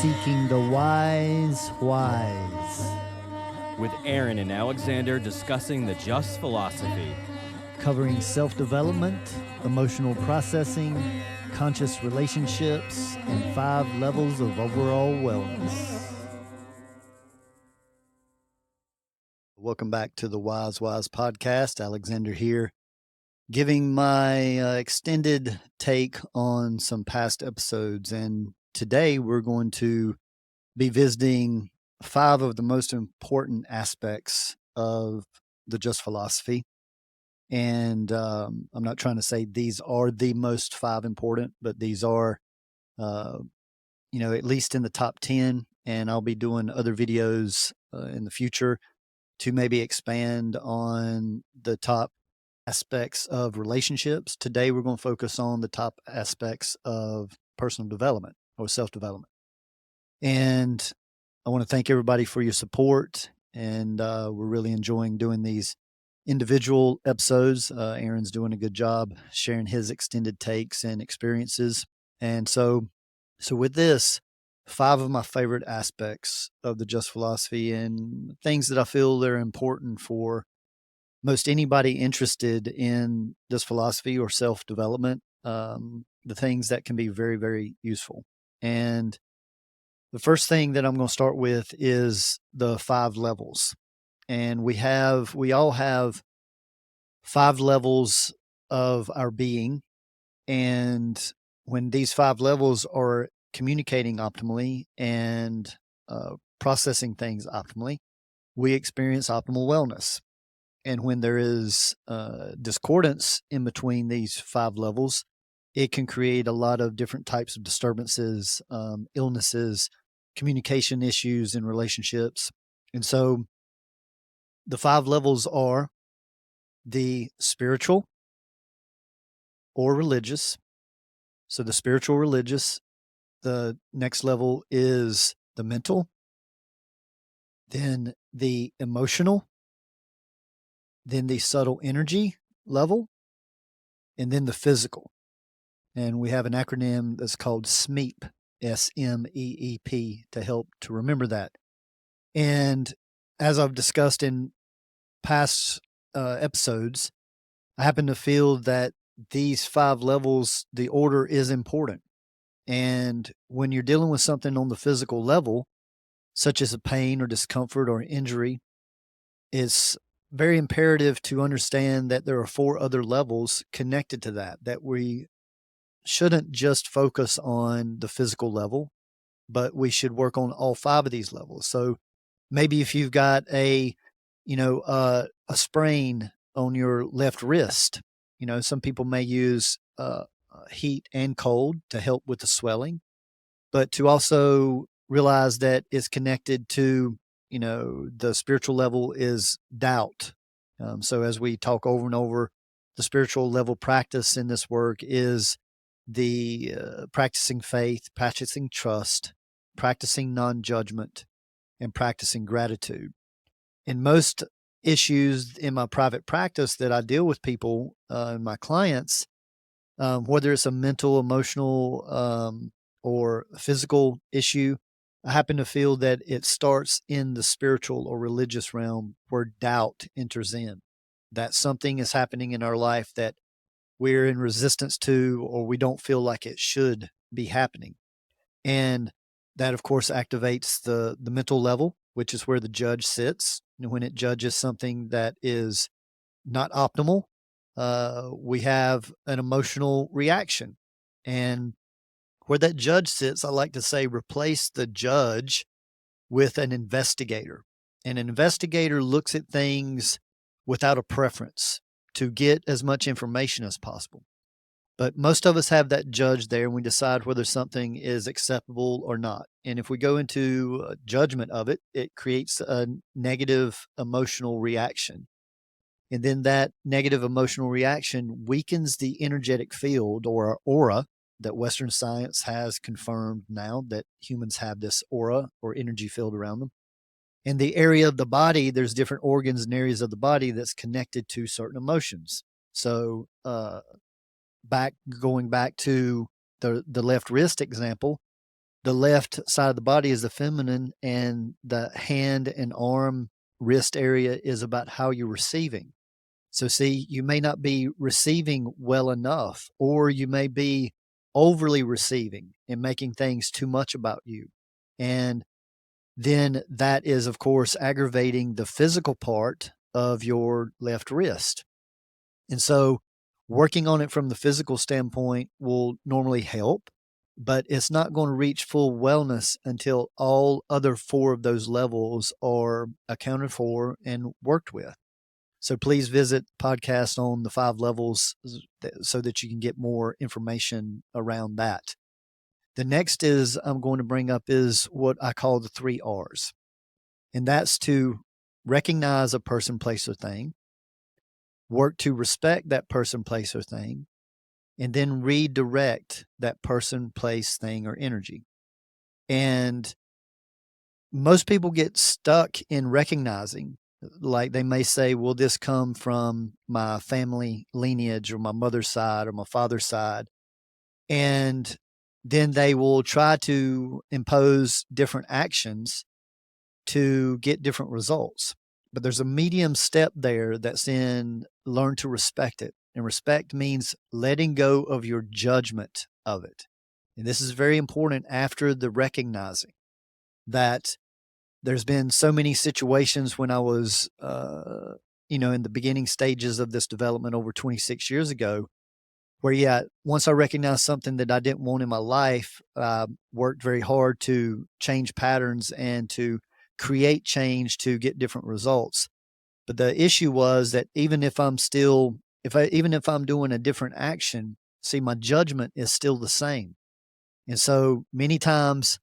Seeking the wise, with Aaron and Alexander discussing the Just philosophy, covering self-development, emotional processing, conscious relationships, and 5 levels of overall wellness. Welcome back to the Wise podcast. Alexander here, giving my extended take on some past episodes. And today we're going to be visiting 5 of the most important aspects of the Just philosophy. And I'm not trying to say these are the most 5 important, but these are, at least in the top 10. And I'll be doing other videos in the future to maybe expand on the top aspects of relationships. Today, we're going to focus on the top aspects of personal development or self-development. And I want to thank everybody for your support. And we're really enjoying doing these individual episodes. Aaron's doing a good job sharing his extended takes and experiences. And so with this, 5 of my favorite aspects of the Just philosophy and things that I feel they're important for most anybody interested in this philosophy or self-development, the things that can be very, very useful. And the first thing that I'm going to start with is the 5 levels. And we all have 5 levels of our being. And when these 5 levels are communicating optimally and processing things optimally, we experience optimal wellness. And when there is discordance in between these 5 levels, it can create a lot of different types of disturbances, illnesses, communication issues in relationships. And so the 5 levels are the spiritual or religious. So the spiritual, religious. The next level is the mental, then the emotional, then the subtle energy level, and then the physical. And we have an acronym that's called SMEEP, SMEEP, to help to remember that. And as I've discussed in past episodes, I happen to feel that these 5 levels, the order is important. And when you're dealing with something on the physical level, such as a pain or discomfort or injury, it's very imperative to understand that there are 4 other levels connected to that we shouldn't just focus on the physical level, but we should work on all 5 of these levels. So maybe if you've got a sprain on your left wrist, some people may use heat and cold to help with the swelling, but to also realize that it's connected to, the spiritual level is doubt. So as we talk over and over, the spiritual level practice in this work is the practicing faith, practicing trust, practicing non-judgment, and practicing gratitude. In most issues in my private practice that I deal with people and my clients, whether it's a mental, emotional, or physical issue, I happen to feel that it starts in the spiritual or religious realm where doubt enters in. That something is happening in our life that we're in resistance to, or we don't feel like it should be happening. And that, of course, activates the mental level, which is where the judge sits. And when it judges something that is not optimal, we have an emotional reaction. And where that judge sits, I like to say, replace the judge with an investigator. An investigator looks at things without a preference to get as much information as possible. But most of us have that judge there, and we decide whether something is acceptable or not. And if we go into judgment of it, it creates a negative emotional reaction. And then that negative emotional reaction weakens the energetic field or aura that Western science has confirmed now that humans have this aura or energy field around them. In the area of the body, there's different organs and areas of the body that's connected to certain emotions. So going back to the left wrist example, The left side of the body is the feminine, and the hand and arm, wrist area is about how you're receiving. So, see, you may not be receiving well enough, or you may be overly receiving and making things too much about you. And then that is, of course, aggravating the physical part of your left wrist. And so, working on it from the physical standpoint will normally help, but it's not going to reach full wellness until all other four of those levels are accounted for and worked with. So please visit podcast on the 5 levels so that you can get more information around that. The next is I'm going to bring up is what I call the 3 R's. And that's to recognize a person, place, or thing, work to respect that person, place, or thing, and then redirect that person, place, thing, or energy. And most people get stuck in recognizing, like they may say, will this come from my family lineage or my mother's side or my father's side? And then they will try to impose different actions to get different results. But there's a medium step there that's in learn to respect it. And respect means letting go of your judgment of it. And this is very important after the recognizing that there's been so many situations when I was, in the beginning stages of this development over 26 years ago, where, yeah, once I recognized something that I didn't want in my life, I worked very hard to change patterns and to create change to get different results. But the issue was that even if I'm still, even if I'm doing a different action, see, my judgment is still the same. And so many times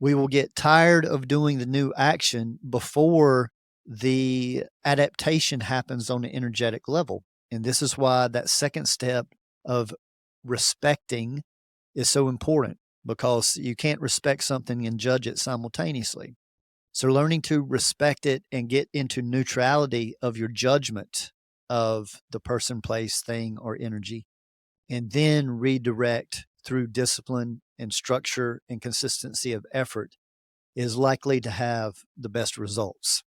we will get tired of doing the new action before the adaptation happens on the energetic level. And this is why that second step of respecting is so important, because you can't respect something and judge it simultaneously. So learning to respect it and get into neutrality of your judgment of the person, place, thing, or energy, and then redirect through discipline and structure and consistency of effort is likely to have the best results.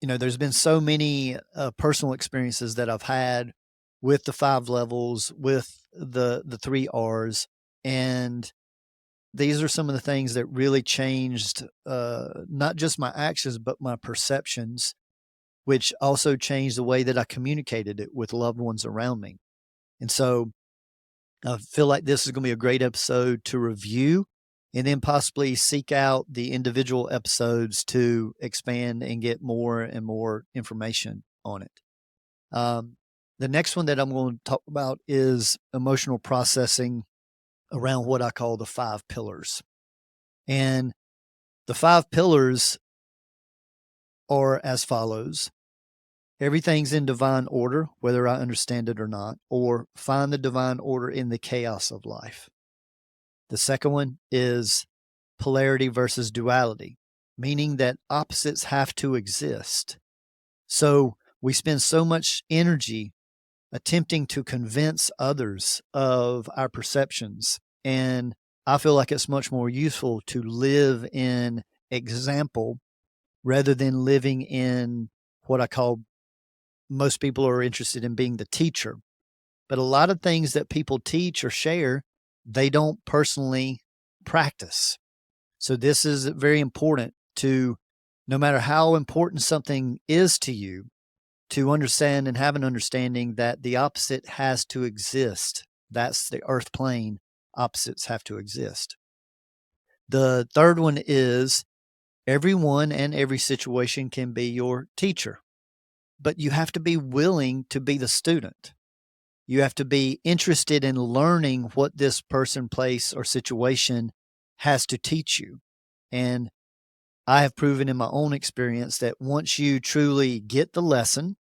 There's been so many personal experiences that I've had with the 5 levels, with the 3 R's, and these are some of the things that really changed not just my actions, but my perceptions, which also changed the way that I communicated it with loved ones around me. And so I feel like this is going to be a great episode to review and then possibly seek out the individual episodes to expand and get more and more information on it. The next one that I'm going to talk about is emotional processing around what I call the 5 pillars. And the 5 pillars are as follows: everything's in divine order, whether I understand it or not, or find the divine order in the chaos of life. The second one is polarity versus duality, meaning that opposites have to exist. So we spend so much energy attempting to convince others of our perceptions. And I feel like it's much more useful to live in example rather than living in what I call, most people are interested in being the teacher. But a lot of things that people teach or share, they don't personally practice. So this is very important to, no matter how important something is to you, to understand and have an understanding that the opposite has to exist. That's the earth plane. Opposites have to exist. The third one is everyone and every situation can be your teacher, but you have to be willing to be the student. You have to be interested in learning what this person, place, or situation has to teach you. And I have proven in my own experience that once you truly get the lesson,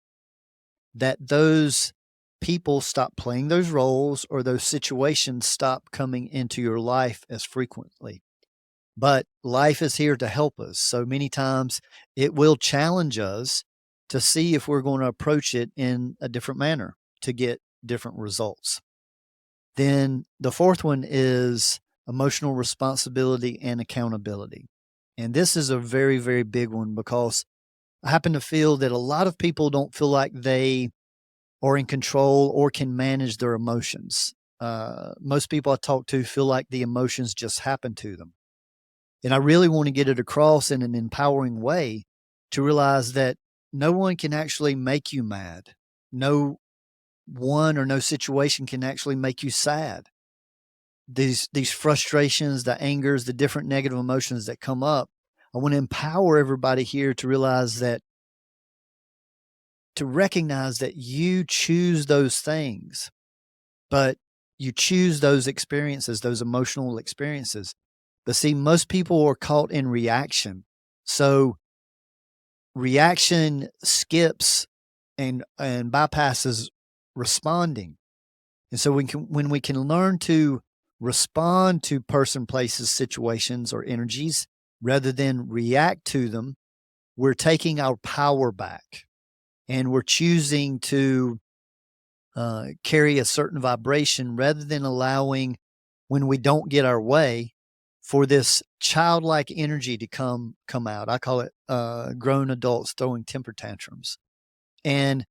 that those people stop playing those roles or those situations stop coming into your life as frequently. But life is here to help us. So many times it will challenge us to see if we're going to approach it in a different manner to get different results. Then the fourth one is emotional responsibility, and accountability. And this is a very, very big one because I happen to feel that a lot of people don't feel like they are in control or can manage their emotions. Most people I talk to feel like the emotions just happen to them. And I really want to get it across in an empowering way to realize that no one can actually make you mad. No one or no situation can actually make you sad. These frustrations, the angers, the different negative emotions that come up, I want to empower everybody here to realize that to recognize that you choose those things, but you choose those experiences, those emotional experiences. But see, most people are caught in reaction. So reaction skips and bypasses responding. And so when we can learn to respond to person, places, situations, or energies rather than react to them, we're taking our power back and we're choosing to carry a certain vibration rather than allowing, when we don't get our way, for this childlike energy to come out. I call it grown adults throwing temper tantrums. And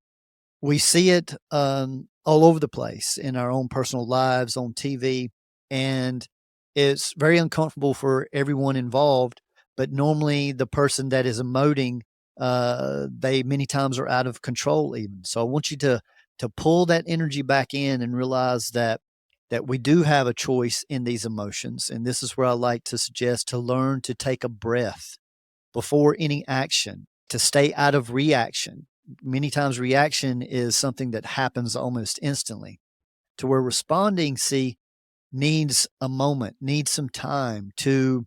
we see it all over the place in our own personal lives, on TV, and it's very uncomfortable for everyone involved. But normally, the person that is emoting, they many times are out of control. Even so, I want you to pull that energy back in and realize that we do have a choice in these emotions. And this is where I like to suggest to learn to take a breath before any action, to stay out of reaction. Many times reaction is something that happens almost instantly, to where responding, see, needs a moment, needs some time to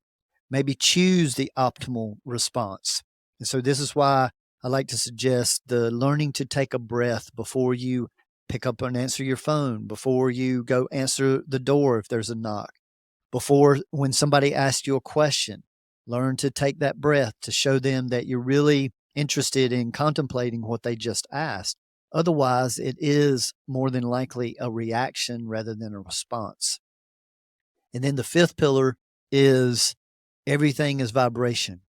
maybe choose the optimal response. And so this is why I like to suggest the learning to take a breath before you pick up and answer your phone, before you go answer the door if there's a knock, before when somebody asks you a question. Learn to take that breath to show them that you're really interested in contemplating what they just asked. Otherwise, it is more than likely a reaction rather than a response. And then the fifth pillar is everything is vibration.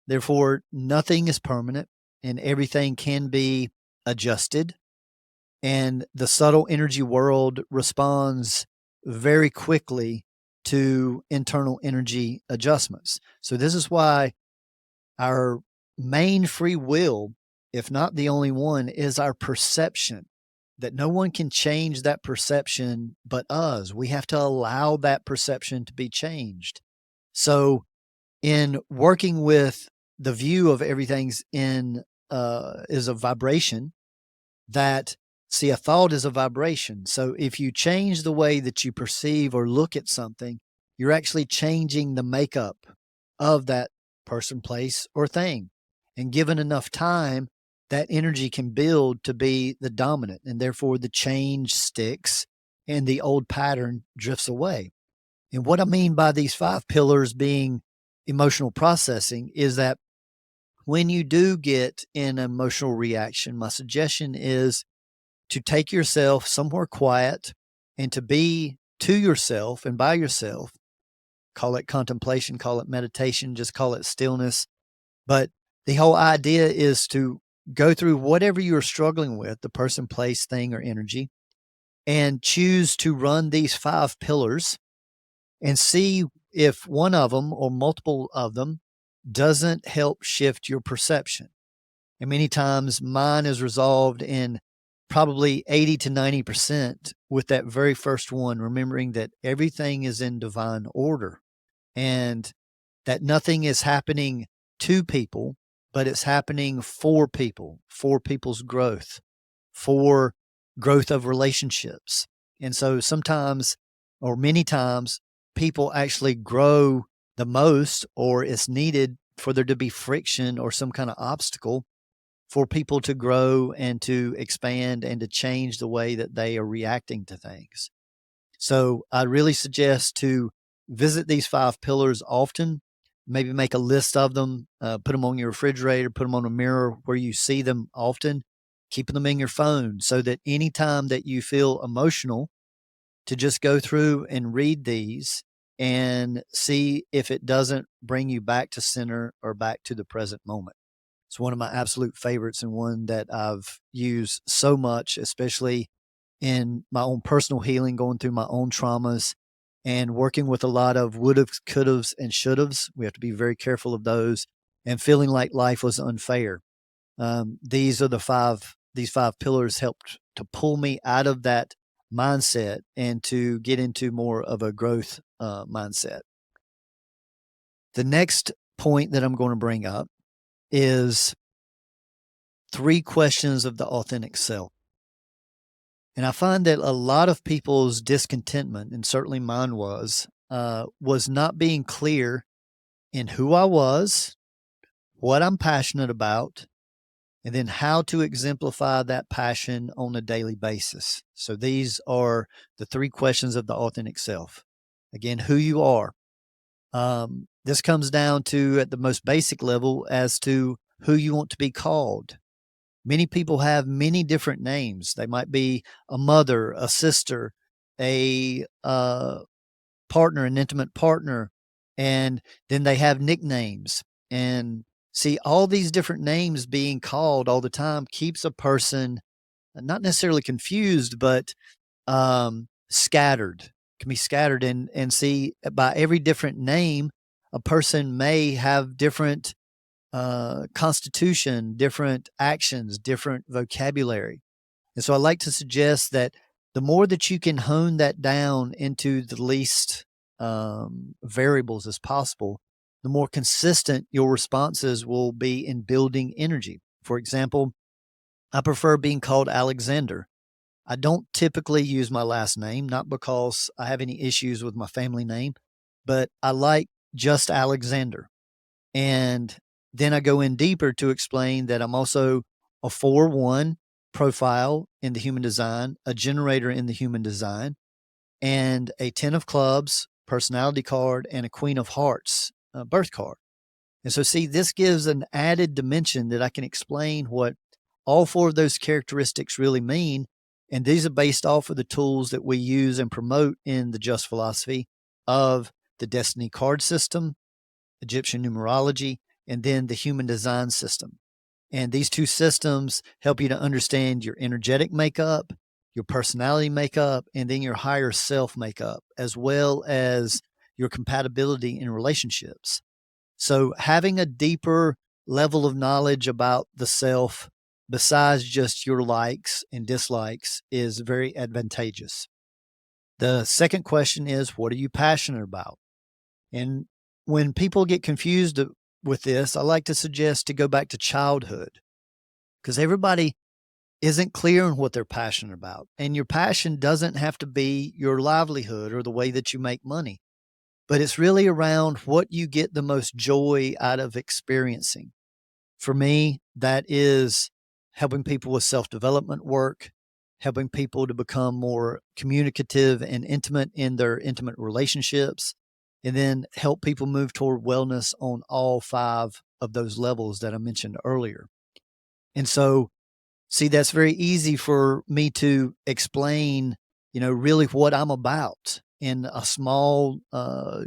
Therefore, nothing is permanent and everything can be adjusted. And the subtle energy world responds very quickly to internal energy adjustments. So, this is why our main free will, if not the only one, is our perception. That no one can change that perception but us. We have to allow that perception to be changed. So, in working with the view of everything's in is a vibration, that see, a thought is a vibration. So if you change the way that you perceive or look at something, you're actually changing the makeup of that person, place, or thing. And given enough time, that energy can build to be the dominant, and therefore the change sticks and the old pattern drifts away. And what I mean by these five pillars being emotional processing is that when you do get an emotional reaction, my suggestion is to take yourself somewhere quiet and to be to yourself and by yourself. Call it contemplation, call it meditation, just call it stillness. But the whole idea is to go through whatever you're struggling with, the person, place, thing, or energy, and choose to run these five pillars and see if one of them or multiple of them doesn't help shift your perception. And many times mine is resolved in probably 80 to 90% with that very first one, remembering that everything is in divine order and that nothing is happening to people, but it's happening for people's growth, for growth of relationships. And so sometimes, or many times, people actually grow the most, or it's needed for there to be friction or some kind of obstacle for people to grow and to expand and to change the way that they are reacting to things. So I really suggest to visit these five pillars often, maybe make a list of them, put them on your refrigerator, put them on a mirror where you see them often, keep them in your phone so that anytime that you feel emotional, to just go through and read these and see if it doesn't bring you back to center or back to the present moment. It's one of my absolute favorites and one that I've used so much, especially in my own personal healing, going through my own traumas and working with a lot of would'ves, could'ves, and should'ves. We have to be very careful of those and feeling like life was unfair. These five pillars helped to pull me out of that mindset and to get into more of a growth mindset. The next point that I'm going to bring up is 3 questions of the authentic self. And I find that a lot of people's discontentment, and certainly mine was not being clear in who I was, what I'm passionate about, and then how to exemplify that passion on a daily basis. So these are the 3 questions of the authentic self. Again, who you are. This comes down to, at the most basic level, as to who you want to be called. Many people have many different names. They might be a mother, a sister, a partner, an intimate partner, and then they have nicknames. And see, all these different names being called all the time keeps a person not necessarily confused, but scattered. Can be scattered, and see, by every different name, a person may have different constitution, different actions, different vocabulary. And so I like to suggest that the more that you can hone that down into the least variables as possible, the more consistent your responses will be in building energy. For example, I prefer being called Alexander. I don't typically use my last name, not because I have any issues with my family name, but I like just Alexander. And then I go in deeper to explain that I'm also a 4-1 profile in the human design, a generator in the human design, and a 10 of clubs personality card and a queen of hearts birth card. And so, see, this gives an added dimension that I can explain what all 4 of those characteristics really mean. And these are based off of the tools that we use and promote in the Just philosophy of the Destiny card system, Egyptian numerology, and then the human design system. And these 2 systems help you to understand your energetic makeup, your personality makeup, and then your higher self makeup, as well as your compatibility in relationships. So having a deeper level of knowledge about the self besides just your likes and dislikes is very advantageous. The second question is, what are you passionate about? And when people get confused with this, I like to suggest to go back to childhood, because everybody isn't clear on what they're passionate about. And your passion doesn't have to be your livelihood or the way that you make money, but it's really around what you get the most joy out of experiencing. For me, that is helping people with self-development work, helping people to become more communicative and intimate in their intimate relationships, and then help people move toward wellness on all 5 of those levels that I mentioned earlier. And so, see, that's very easy for me to explain, really what I'm about in a small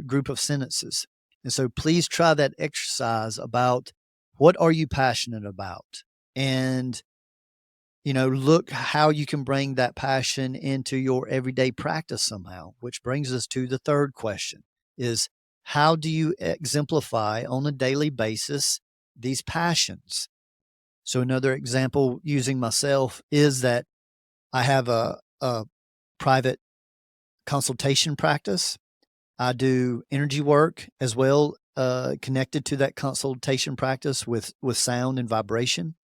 group of sentences. And so please try that exercise about what are you passionate about? And, look how you can bring that passion into your everyday practice somehow, which brings us to the third question is, how do you exemplify on a daily basis these passions? So another example using myself is that I have a private consultation practice. I do energy work as well, connected to that consultation practice with sound and vibration.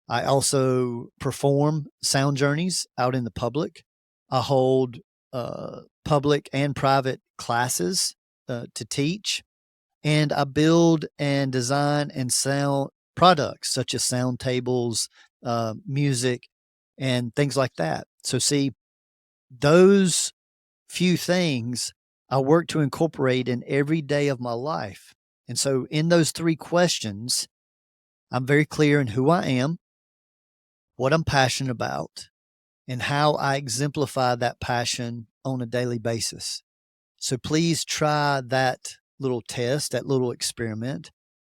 I also perform sound journeys out in the public. I hold public and private classes to teach, and I build and design and sell products such as sound tables, music, and things like that. So, see, those few things I work to incorporate in every day of my life. And so, in those 3 questions, I'm very clear in who I am, what I'm passionate about, and how I exemplify that passion on a daily basis. So please try that little test, that little experiment,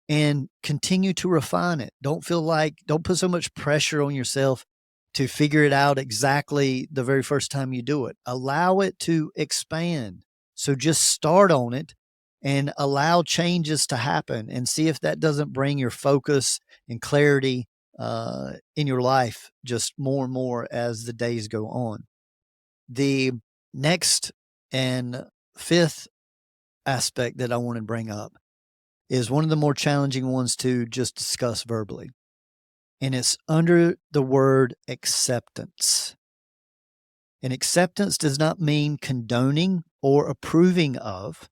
and continue to refine it. Don't put so much pressure on yourself to figure it out exactly the very first time you do it. Allow it to expand. So just start on it and allow changes to happen and see if that doesn't bring your focus and clarity in your life just more and more as the days go on. The next and fifth aspect that I want to bring up is one of the more challenging ones to just discuss verbally. And it's under the word acceptance. And acceptance does not mean condoning or approving of.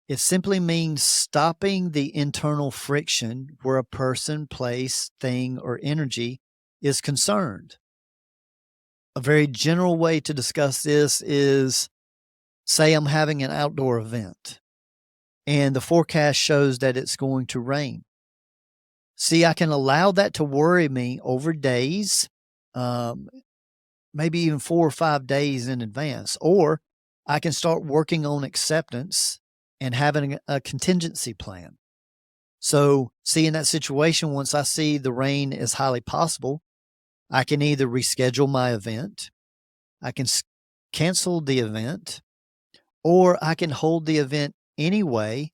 It simply means stopping the internal friction where a person, place, thing, or energy is concerned. A very general way to discuss this is, say I'm having an outdoor event and the forecast shows that it's going to rain. See, I can allow that to worry me over days, um, maybe even 4 or 5 days in advance, or I can start working on acceptance and having a contingency plan. So, see, in that situation, once I see the rain is highly possible, I can either reschedule my event, I can cancel the event, or I can hold the event anyway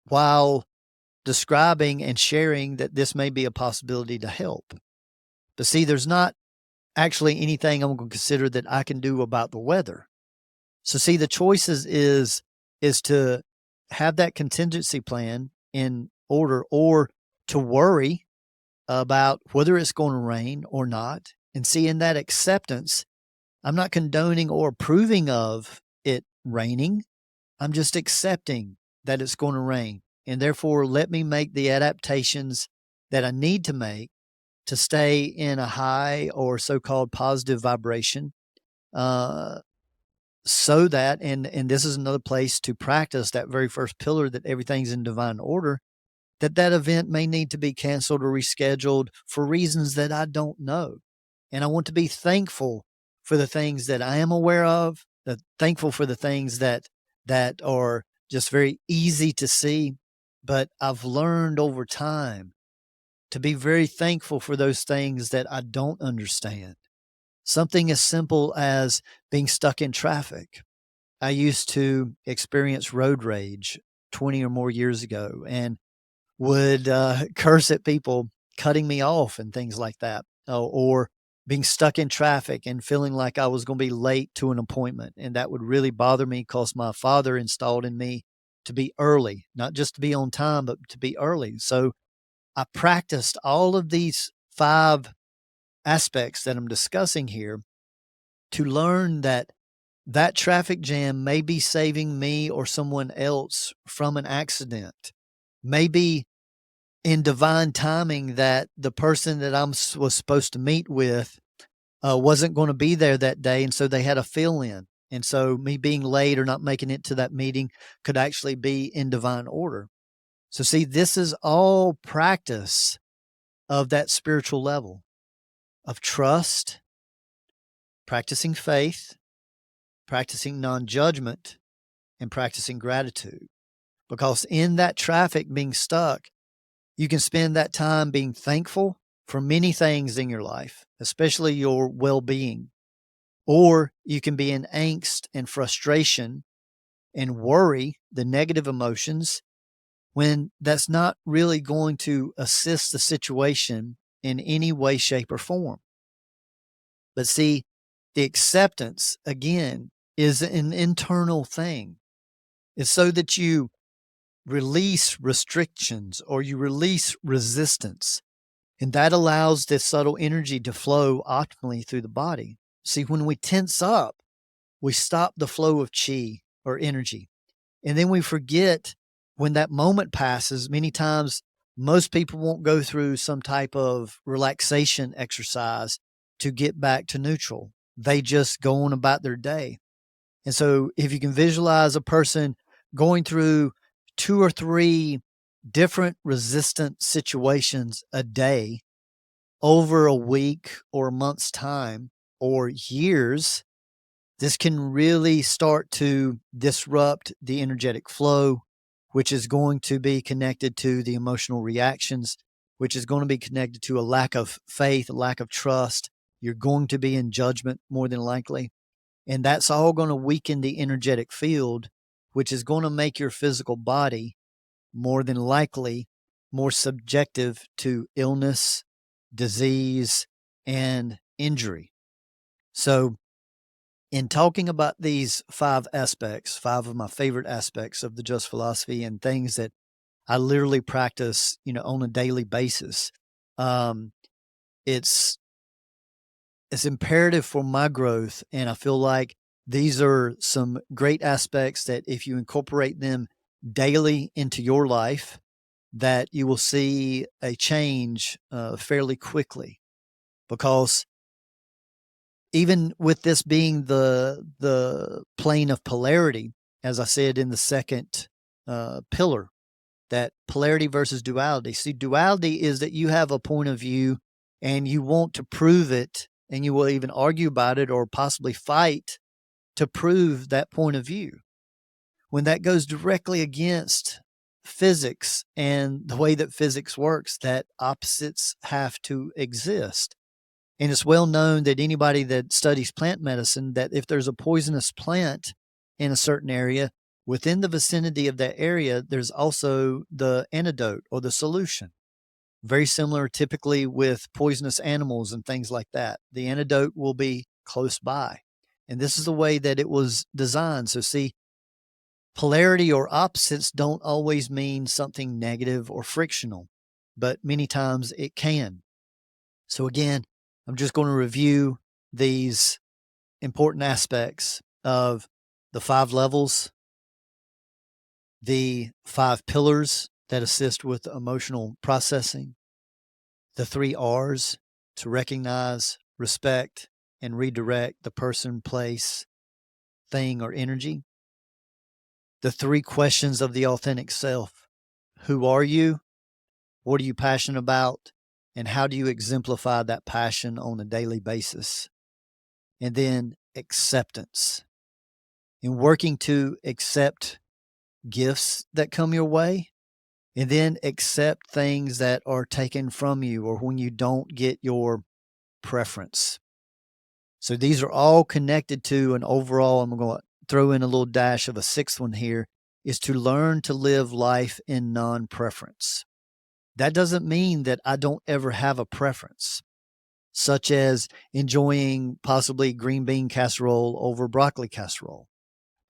while describing and sharing that this may be a possibility to help. But see, there's not actually anything I'm going to consider that I can do about the weather. So see, the choices is to have that contingency plan in order or to worry about whether it's going to rain or not. And see, in that acceptance, I'm not condoning or approving of it raining. I'm just accepting that it's going to rain. And therefore, let me make the adaptations that I need to make to stay in a high or so-called positive vibration, uh, so that and this is another place to practice that very first pillar, that everything's in divine order, that event may need to be canceled or rescheduled for reasons that I don't know. And I want to be thankful for the things that I am aware of, thankful for the things that are just very easy to see. But I've learned over time to be very thankful for those things that I don't understand. Something as simple as being stuck in traffic. I used to experience road rage 20 or more years ago and would curse at people cutting me off and things like that, or being stuck in traffic and feeling like I was going to be late to an appointment. And that would really bother me because my father installed in me to be early, not just to be on time, but to be early. So I practiced all of these 5 aspects that I'm discussing here to learn that traffic jam may be saving me or someone else from an accident. Maybe in divine timing that the person that was supposed to meet with wasn't going to be there that day, and so they had a fill in. And so me being late or not making it to that meeting could actually be in divine order. So see, this is all practice of that spiritual level of trust, practicing faith, practicing non-judgment, and practicing gratitude. Because in that traffic being stuck, you can spend that time being thankful for many things in your life, especially your well-being. Or you can be in angst and frustration and worry, the negative emotions, when that's not really going to assist the situation in any way, shape, or form. But see, the acceptance, again, is an internal thing. It's so that you release restrictions or you release resistance. And that allows this subtle energy to flow optimally through the body. See, when we tense up, we stop the flow of chi or energy. And then we forget when that moment passes. Many times, most people won't go through some type of relaxation exercise to get back to neutral. They just go on about their day. And so, if you can visualize a person going through 2 or 3 different resistant situations a day over a week or a month's time or years, This can really start to disrupt the energetic flow, which is going to be connected to the emotional reactions, which is going to be connected to a lack of faith, a lack of trust. You're going to be in judgment more than likely. And that's all going to weaken the energetic field, which is going to make your physical body more than likely more subjective to illness, disease, and injury. So, in talking about these 5 aspects, 5 of my favorite aspects of the Just philosophy and things that I literally practice, on a daily basis, um, it's it's imperative for my growth, and I feel like these are some great aspects that if you incorporate them daily into your life, that you will see a change fairly quickly. Because even with this being the plane of polarity, as I said in the second pillar, that polarity versus duality. See, duality is that you have a point of view and you want to prove it, and you will even argue about it or possibly fight to prove that point of view. When that goes directly against physics and the way that physics works, that opposites have to exist. And it's well known that anybody that studies plant medicine, that if there's a poisonous plant in a certain area, within the vicinity of that area, there's also the antidote or the solution. Very similar typically with poisonous animals and things like that. The antidote will be close by. And this is the way that it was designed. So see, polarity or opposites don't always mean something negative or frictional, but many times it can. So again, I'm just going to review these important aspects of the 5 levels, the 5 pillars that assist with emotional processing, the 3 R's to recognize, respect, and redirect the person, place, thing, or energy, the 3 questions of the authentic self. Who are you? What are you passionate about? And how do you exemplify that passion on a daily basis? And then acceptance. In working to accept gifts that come your way, and then accept things that are taken from you or when you don't get your preference. So these are all connected to an overall, I'm going to throw in a little dash of a 6th one here, is to learn to live life in non-preference. That doesn't mean that I don't ever have a preference, such as enjoying possibly green bean casserole over broccoli casserole.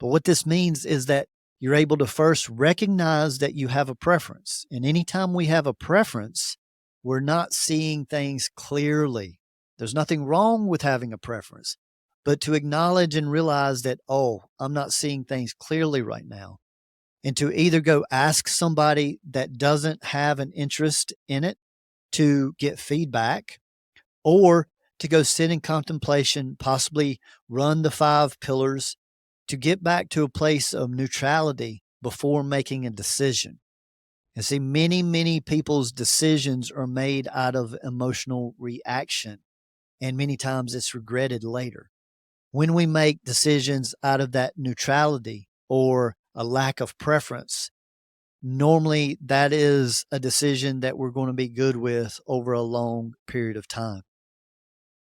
But what this means is that you're able to first recognize that you have a preference. And anytime we have a preference, we're not seeing things clearly. There's nothing wrong with having a preference, but to acknowledge and realize that, oh, I'm not seeing things clearly right now. And to either go ask somebody that doesn't have an interest in it to get feedback, or to go sit in contemplation, possibly run the 5 pillars to get back to a place of neutrality before making a decision. And see, many, many people's decisions are made out of emotional reaction, and many times it's regretted later. When we make decisions out of that neutrality or a lack of preference, normally that is a decision that we're going to be good with over a long period of time.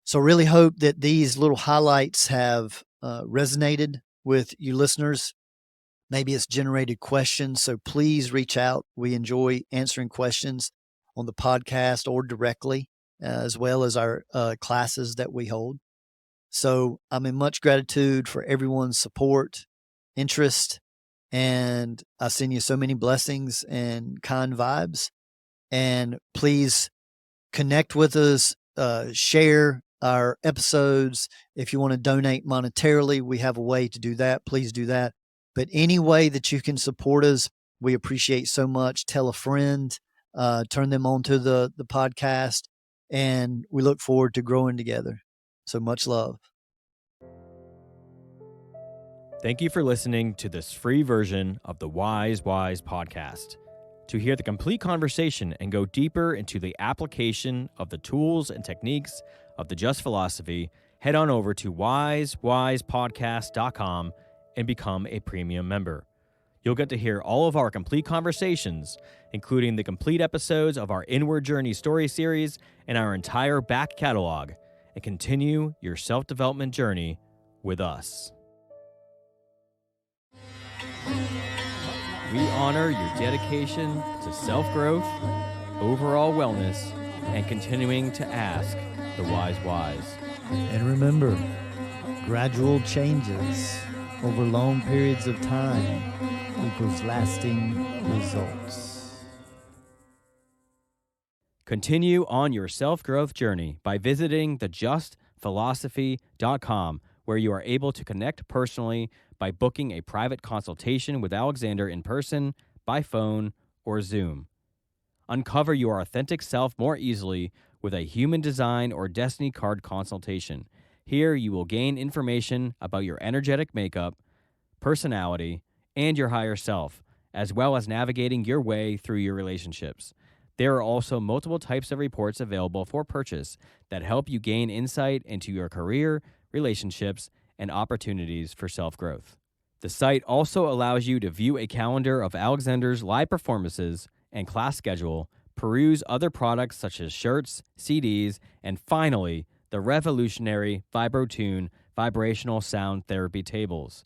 So really hope that these little highlights have resonated with you listeners. Maybe it's generated questions. So please reach out. We enjoy answering questions on the podcast or directly, as well as our classes that we hold. So I'm in much gratitude for everyone's support, interest, and I send you so many blessings and kind vibes. And please connect with us, share our episodes. If you want to donate monetarily, we have a way to do that. Please do that. But any way that you can support us, we appreciate so much. Tell a friend, turn them on to the podcast, and we look forward to growing together. So much love. Thank you for listening to this free version of the Wise podcast. To hear the complete conversation and go deeper into the application of the tools and techniques of the Just philosophy, head on over to wisewisepodcast.com and become a premium member. You'll get to hear all of our complete conversations, including the complete episodes of our Inward Journey story series and our entire back catalog, and continue your self-development journey with us. We honor your dedication to self-growth, overall wellness, and continuing to ask the wise whys. And remember, gradual changes over long periods of time equals lasting results. Continue on your self-growth journey by visiting thejustphilosophy.com, where you are able to connect personally by booking a private consultation with Alexander in person, by phone, or Zoom. Uncover your authentic self more easily with a human design or destiny card consultation. Here you will gain information about your energetic makeup, personality, and your higher self, as well as navigating your way through your relationships. There are also multiple types of reports available for purchase that help you gain insight into your career, relationships, and opportunities for self-growth. The site also allows you to view a calendar of Alexander's live performances and class schedule, peruse other products such as shirts, CDs, and finally, the revolutionary VibroTune vibrational sound therapy tables.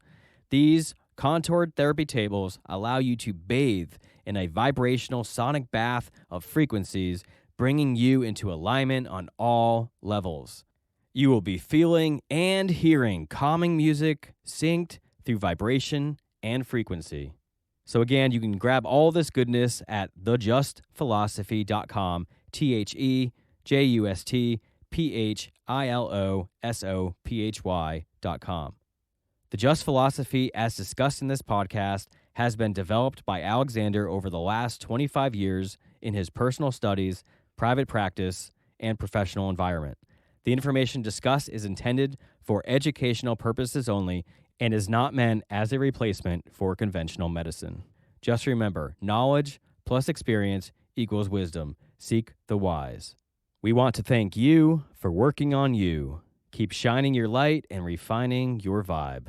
These contoured therapy tables allow you to bathe in a vibrational sonic bath of frequencies, bringing you into alignment on all levels. You will be feeling and hearing calming music synced through vibration and frequency. So again, you can grab all this goodness at thejustphilosophy.com, thejustphilosophy.com. The Just Philosophy, as discussed in this podcast, has been developed by Alexander over the last 25 years in his personal studies, private practice, and professional environment. The information discussed is intended for educational purposes only and is not meant as a replacement for conventional medicine. Just remember, knowledge plus experience equals wisdom. Seek the wise. We want to thank you for working on you. Keep shining your light and refining your vibe.